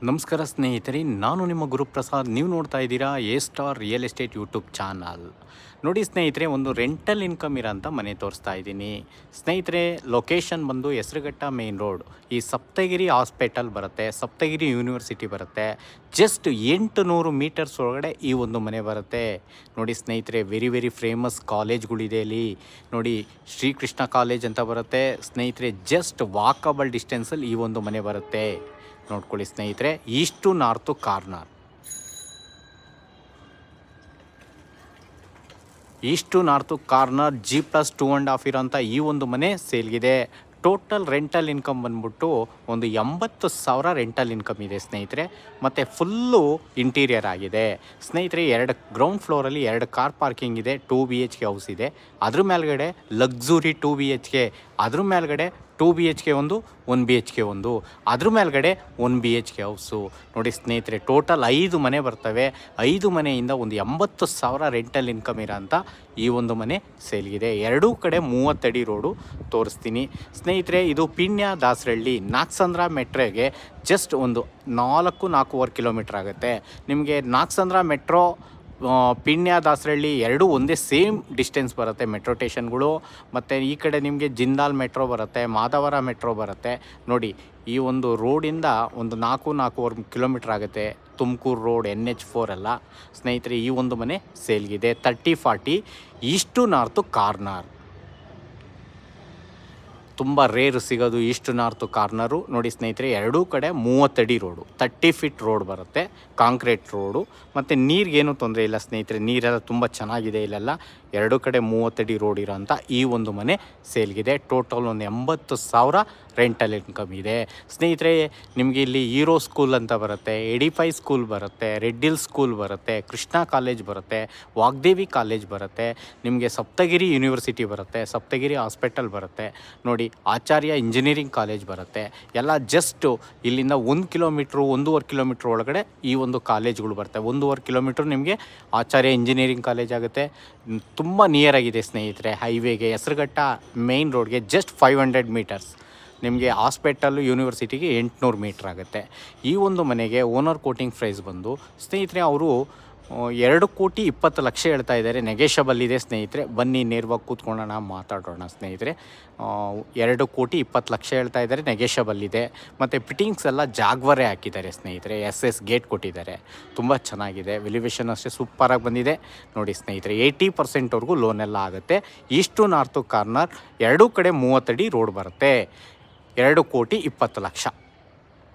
ನಮಸ್ಕಾರ ಸ್ನೇಹಿತರೆ, ನಾನು ನಿಮ್ಮ ಗುರುಪ್ರಸಾದ್. ನೀವು ನೋಡ್ತಾ ಇದ್ದೀರಾ A star real estate YouTube channel. ನೋಡಿ ಸ್ನೇಹಿತರೆ, ಒಂದು ರೆಂಟಲ್ ಇನ್ಕಮ್ ಇರೋಂಥ ಮನೆ ತೋರಿಸ್ತಾ ಇದ್ದೀನಿ. ಸ್ನೇಹಿತರೆ, ಲೊಕೇಶನ್ ಬಂದು ಹೆಸರುಘಟ್ಟ ಮೇನ್ ರೋಡ್, ಈ ಸಪ್ತಗಿರಿ ಹಾಸ್ಪಿಟಲ್ ಬರುತ್ತೆ, ಸಪ್ತಗಿರಿ ಯೂನಿವರ್ಸಿಟಿ ಬರುತ್ತೆ. ಜಸ್ಟ್ 800 ಮೀಟರ್ಸ್ ಒಳಗಡೆ ಈ ಒಂದು ಮನೆ ಬರುತ್ತೆ. ನೋಡಿ ಸ್ನೇಹಿತರೆ, ವೆರಿ ಫೇಮಸ್ ಕಾಲೇಜ್ಗಳಿದೆ ಇಲ್ಲಿ. ನೋಡಿ, ಶ್ರೀಕೃಷ್ಣ ಕಾಲೇಜ್ ಅಂತ ಬರುತ್ತೆ ಸ್ನೇಹಿತರೆ. ಜಸ್ಟ್ ವಾಕಬಲ್ ಡಿಸ್ಟೆನ್ಸಲ್ಲಿ ಈ ಒಂದು ಮನೆ ಬರುತ್ತೆ. ನೋಡ್ಕೊಳ್ಳಿ ಸ್ನೇಹಿತರೆ, east to north corner, east to north corner G+2.5 ಇರೋಂಥ ಈ ಒಂದು ಮನೆ ಸೇಲ್ಗಿದೆ. ಟೋಟಲ್ ರೆಂಟಲ್ ಇನ್ಕಮ್ ಬಂದ್ಬಿಟ್ಟು ಒಂದು 80,000 ರೆಂಟಲ್ ಇನ್ಕಮ್ ಇದೆ ಸ್ನೇಹಿತರೆ. ಮತ್ತು ಫುಲ್ಲು ಇಂಟೀರಿಯರ್ ಆಗಿದೆ ಸ್ನೇಹಿತರೆ. 2 ಗ್ರೌಂಡ್ ಫ್ಲೋರಲ್ಲಿ 2 ಕಾರ್ ಪಾರ್ಕಿಂಗ್ ಇದೆ. 2 BHK ಹೌಸ್ ಇದೆ. ಅದ್ರ ಮೇಲ್ಗಡೆ ಲಕ್ಸುರಿ 2 BHK, ಅದ್ರ ಮೇಲ್ಗಡೆ 2 BHK ಒಂದು, 1 BHK ಒಂದು, ಅದ್ರ ಮೇಲ್ಗಡೆ 1 BHK ಹೌಸು. ನೋಡಿ ಸ್ನೇಹಿತರೆ, ಟೋಟಲ್ 5 ಮನೆ ಬರ್ತವೆ. 5 ಮನೆಯಿಂದ ಒಂದು 80,000 ರೆಂಟಲ್ ಇನ್ಕಮ್ ಇರೋಂಥ ಈ ಒಂದು ಮನೆ ಸೇಲ್ಗಿದೆ. ಎರಡೂ ಕಡೆ 30 ಅಡಿ ರೋಡು ತೋರಿಸ್ತೀನಿ ಸ್ನೇಹಿತರೆ. ಇದು ಪಿಣ್ಯ ದಾಸರಳ್ಳಿ ನಾಗಸಂದ್ರ ಮೆಟ್ರೋಗೆ ಜಸ್ಟ್ ಒಂದು 4-4.5 ಕಿಲೋಮೀಟ್ರ್ ಆಗುತ್ತೆ ನಿಮಗೆ. ನಾಗಸಂದ್ರ ಮೆಟ್ರೋ, ಪಿಣ್ಯ ದಾಸರಳ್ಳಿ ಎರಡೂ ಒಂದೇ ಸೇಮ್ ಡಿಸ್ಟೆನ್ಸ್ ಬರುತ್ತೆ ಮೆಟ್ರೋ ಸ್ಟೇಷನ್ಗಳು. ಮತ್ತು ಈ ಕಡೆ ನಿಮಗೆ ಜಿಂದಾಲ್ ಮೆಟ್ರೋ ಬರುತ್ತೆ, ಮಾಧವರ ಮೆಟ್ರೋ ಬರುತ್ತೆ. ನೋಡಿ, ಈ ಒಂದು ರೋಡಿಂದ ಒಂದು 4-4.5 ಕಿಲೋಮೀಟ್ರ್ ಆಗುತ್ತೆ. ತುಮಕೂರು ರೋಡ್, NH4 ಎಲ್ಲ ಸ್ನೇಹಿತರೆ. ಈ ಒಂದು ಮನೆ ಸೇಲ್ಗಿದೆ. 30-40 ಈಸ್ಟ್ ಟು ನಾರ್ತ್ ಕಾರ್ನರ್. ತುಂಬ ರೇರು ಸಿಗೋದು ಈಸ್ಟ್ ನಾರ್ತ್ ಕಾರ್ನರು. ನೋಡಿ ಸ್ನೇಹಿತರೆ, ಎರಡೂ ಕಡೆ 30 ಅಡಿ ರೋಡು, 30 ಫೀಟ್ ರೋಡ್ ಬರುತ್ತೆ, ಕಾಂಕ್ರೀಟ್ ರೋಡು. ಮತ್ತು ನೀರಿಗೇನು ತೊಂದರೆ ಇಲ್ಲ ಸ್ನೇಹಿತರೆ, ನೀರೆಲ್ಲ ತುಂಬ ಚೆನ್ನಾಗಿದೆ ಇಲ್ಲೆಲ್ಲ. ಎರಡೂ ಕಡೆ 30 ಅಡಿ ರೋಡ್ ಇರೋಂಥ ಈ ಒಂದು ಮನೆ ಸೇಲ್ಗಿದೆ. ಟೋಟಲ್ ಒಂದು 80,000 ರೆಂಟಲ್ ಇನ್ಕಮ್ ಇದೆ ಸ್ನೇಹಿತರೆ. ನಿಮಗೆ ಇಲ್ಲಿ ಹೀರೋ ಸ್ಕೂಲ್ ಅಂತ ಬರುತ್ತೆ, ಎಡಿಫೈ ಸ್ಕೂಲ್ ಬರುತ್ತೆ, ರೆಡ್ ಹಿಲ್ ಸ್ಕೂಲ್ ಬರುತ್ತೆ, ಕೃಷ್ಣ ಕಾಲೇಜ್ ಬರುತ್ತೆ, ವಾಗ್ದೇವಿ ಕಾಲೇಜ್ ಬರುತ್ತೆ, ನಿಮಗೆ ಸಪ್ತಗಿರಿ ಯೂನಿವರ್ಸಿಟಿ ಬರುತ್ತೆ, ಸಪ್ತಗಿರಿ ಹಾಸ್ಪಿಟಲ್ ಬರುತ್ತೆ. ನೋಡಿ, ಆಚಾರ್ಯ ಇಂಜಿನಿಯರಿಂಗ್ ಕಾಲೇಜ್ ಬರುತ್ತೆ. ಎಲ್ಲ ಜಸ್ಟು ಇಲ್ಲಿಂದ 1 ಕಿಲೋಮೀಟ್ರು, 1.5 ಕಿಲೋಮೀಟ್ರ್ ಒಳಗಡೆ ಈ ಒಂದು ಕಾಲೇಜ್ಗಳು ಬರ್ತವೆ. 1.5 ಕಿಲೋಮೀಟ್ರ್ ನಿಮಗೆ ಆಚಾರ್ಯ ಇಂಜಿನಿಯರಿಂಗ್ ಕಾಲೇಜ್ ಆಗುತ್ತೆ. ತುಂಬ ನಿಯರ್ ಆಗಿದೆ ಸ್ನೇಹಿತರೆ ಹೈವೇಗೆ. ಹೆಸರುಘಟ್ಟ ಮೇನ್ ರೋಡ್ಗೆ ಜಸ್ಟ್ 500 ಮೀಟರ್ಸ್. ನಿಮಗೆ ಹಾಸ್ಪಿಟಲ್ಲು ಯೂನಿವರ್ಸಿಟಿಗೆ 800 ಮೀಟ್ರ್ ಆಗುತ್ತೆ. ಈ ಒಂದು ಮನೆಗೆ ಓನರ್ ಕೋಟಿಂಗ್ ಪ್ರೈಸ್ ಬಂದು ಸ್ನೇಹಿತರೆ, ಅವರು 2,20,00,000 ಹೇಳ್ತಾ ಇದ್ದಾರೆ. ನೆಗೆಷಬಲ್ ಇದೆ ಸ್ನೇಹಿತರೆ. ಬನ್ನಿ ನೇರವಾಗಿ ಕೂತ್ಕೊಳ್ಳೋಣ, ಮಾತಾಡೋಣ ಸ್ನೇಹಿತರೆ. 2,20,00,000 ಹೇಳ್ತಾ ಇದ್ದಾರೆ, ನೆಗೆಷಬಲ್ ಇದೆ. ಮತ್ತು ಫಿಟ್ಟಿಂಗ್ಸ್ ಎಲ್ಲ ಜಾಗ್ವರೇ ಹಾಕಿದ್ದಾರೆ ಸ್ನೇಹಿತರೆ. SS ಗೇಟ್ ಕೊಟ್ಟಿದ್ದಾರೆ, ತುಂಬ ಚೆನ್ನಾಗಿದೆ. ವೆಲ್ಯುವೇಷನ್ ಅಷ್ಟೇ ಸೂಪರಾಗಿ ಬಂದಿದೆ. ನೋಡಿ ಸ್ನೇಹಿತರೆ, 80%ವರೆಗೂ ಲೋನೆಲ್ಲ ಆಗುತ್ತೆ. ಈಸ್ಟ್ ಟು ನಾರ್ತ್ ಕಾರ್ನರ್, ಎರಡೂ ಕಡೆ 30 ಅಡಿ ರೋಡ್ ಬರುತ್ತೆ. 2,20,00,000.